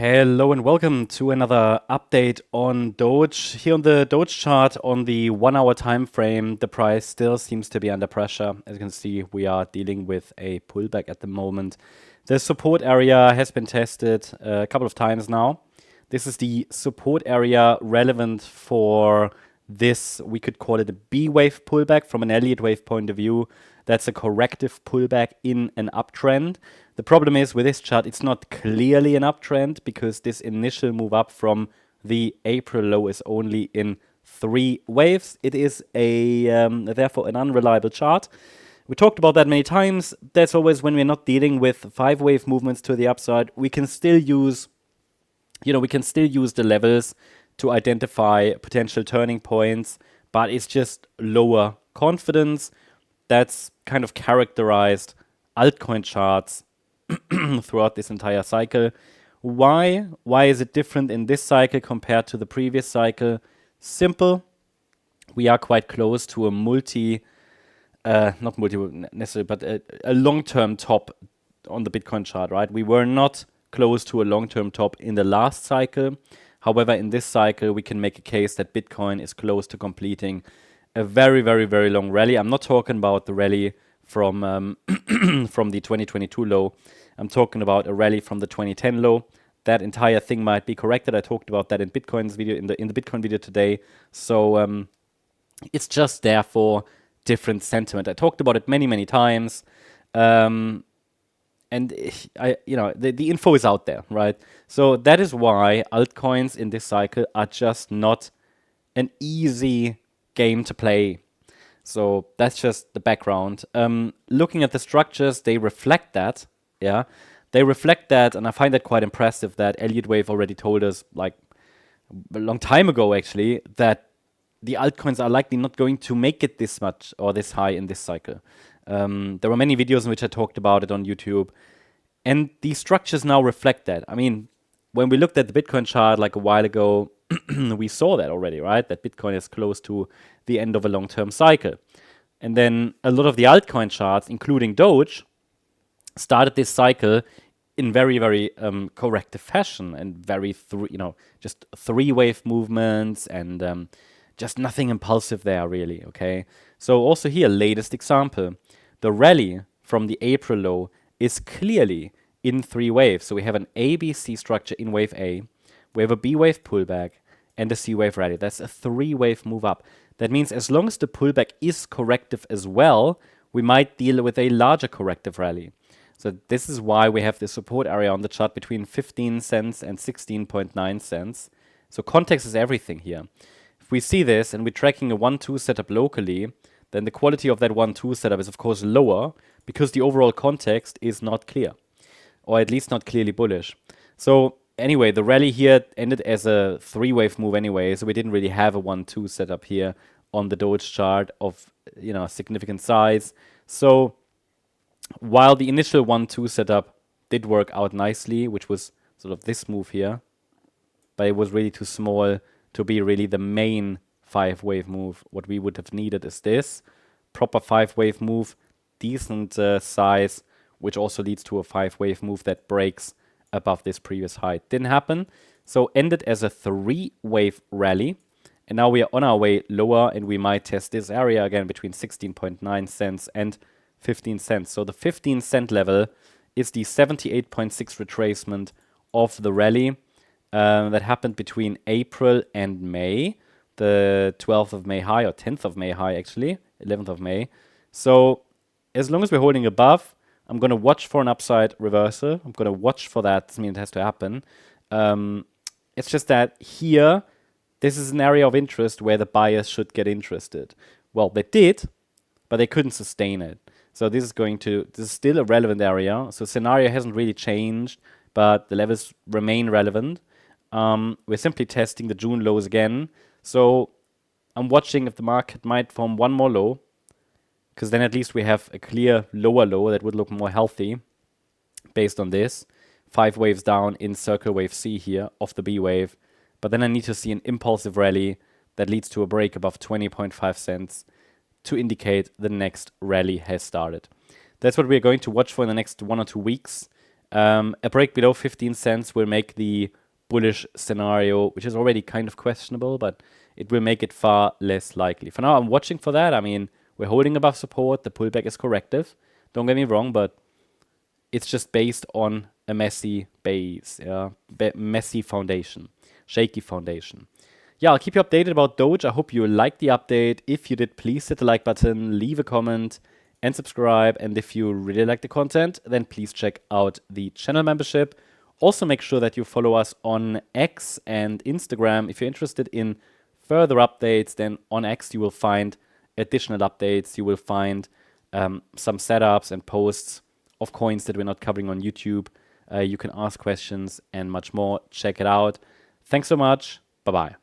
Hello and welcome to another update on Doge. Here on the Doge chart on the 1 hour time frame, the price still seems to be under pressure. As you can see, we are dealing with a pullback at the moment. The support area has been tested a couple of times now. This is the support area relevant for this, we could call it a B wave pullback from an Elliott wave point of view. That's a corrective pullback in an uptrend. The problem is with this chart, it's not clearly an uptrend because this initial move up from the April low is only in 3 waves. It is therefore an unreliable chart. We talked about that many times. That's always when we're not dealing with 5-wave movements to the upside. We can still use, the levels to identify potential turning points, but it's just lower confidence. That's kind of characterized altcoin charts throughout this entire cycle. Why? Why is it different in this cycle compared to the previous cycle? Simple. We are quite close to a not multi necessarily, but a long-term top on the Bitcoin chart, right? We were not close to a long-term top in the last cycle. However, in this cycle, we can make a case that Bitcoin is close to completing a very, very, very long rally. I'm not talking about the rally from from the 2022 low. I'm talking about a rally from the 2010 low. That entire thing might be corrected. I talked about that in Bitcoin's video, in the Bitcoin video today. So it's just therefore different sentiment. I talked about it many, many times. And the info is out there, right? So that is why altcoins in this cycle are just not an easy game to play. So that's just the background. Looking at the structures, they reflect that. Yeah, they reflect that, and I find that quite impressive that Elliott Wave already told us, like a long time ago actually, that the altcoins are likely not going to make it this much or this high in this cycle. There were many videos in which I talked about it on YouTube, and these structures now reflect that. I mean, when we looked at the Bitcoin chart like a while ago, we saw that already, right? That Bitcoin is close to the end of a long-term cycle. And then a lot of the altcoin charts, including Doge, started this cycle in very, very corrective fashion and very, just 3-wave movements and just nothing impulsive there, really, okay? So also here, latest example. The rally from the April low is clearly in 3 waves. So we have an ABC structure in wave A, we have a B wave pullback, and a C wave rally. That's a 3-wave move up. That means as long as the pullback is corrective as well, we might deal with a larger corrective rally. So this is why we have the support area on the chart between 15 cents and 16.9 cents. So context is everything here. If we see this and we're tracking a 1-2 setup locally, then the quality of that 1-2 setup is of course lower because the overall context is not clear, or at least not clearly bullish. So anyway, the rally here ended as a 3-wave move anyway, so we didn't really have a 1-2 setup here on the Doge chart of significant size. So while the initial 1-2 setup did work out nicely, which was sort of this move here, but it was really too small to be really the main 5-wave move. What we would have needed is this proper 5-wave move, decent size, which also leads to a 5-wave move that breaks above this previous high. Didn't happen, so ended as a 3-wave rally, and now we are on our way lower, and we might test this area again between 16.9 cents and 15 cents. So the 15 cent level is the 78.6 retracement of the rally that happened between April and May, the 12th of May high, or 10th of May high actually, 11th of May. So as long as we're holding above, I'm going to watch for an upside reversal. I'm going to watch for that. I mean, it has to happen. It's just that here, this is an area of interest where the buyers should get interested. Well, they did, but they couldn't sustain it. So this is still a relevant area. So scenario hasn't really changed, but the levels remain relevant. We're simply testing the June lows again. So I'm watching if the market might form one more low, because then at least we have a clear lower low that would look more healthy based on this. 5 waves down in circle wave C here off the B wave. But then I need to see an impulsive rally that leads to a break above 20.5 cents to indicate the next rally has started. That's what we're going to watch for in the next 1 or 2 weeks. A break below 15 cents will make the bullish scenario, which is already kind of questionable, but it will make it far less likely. For now, I'm watching for that. I mean, we're holding above support. The pullback is corrective. Don't get me wrong, but it's just based on a messy base, yeah, messy foundation, shaky foundation. Yeah, I'll keep you updated about Doge. I hope you liked the update. If you did, please hit the like button, leave a comment, and subscribe. And if you really like the content, then please check out the channel membership. Also, make sure that you follow us on X and Instagram. If you're interested in further updates, then on X you will find additional updates. You will find some setups and posts of coins that we're not covering on YouTube. You can ask questions and much more. Check it out. Thanks so much. Bye-bye.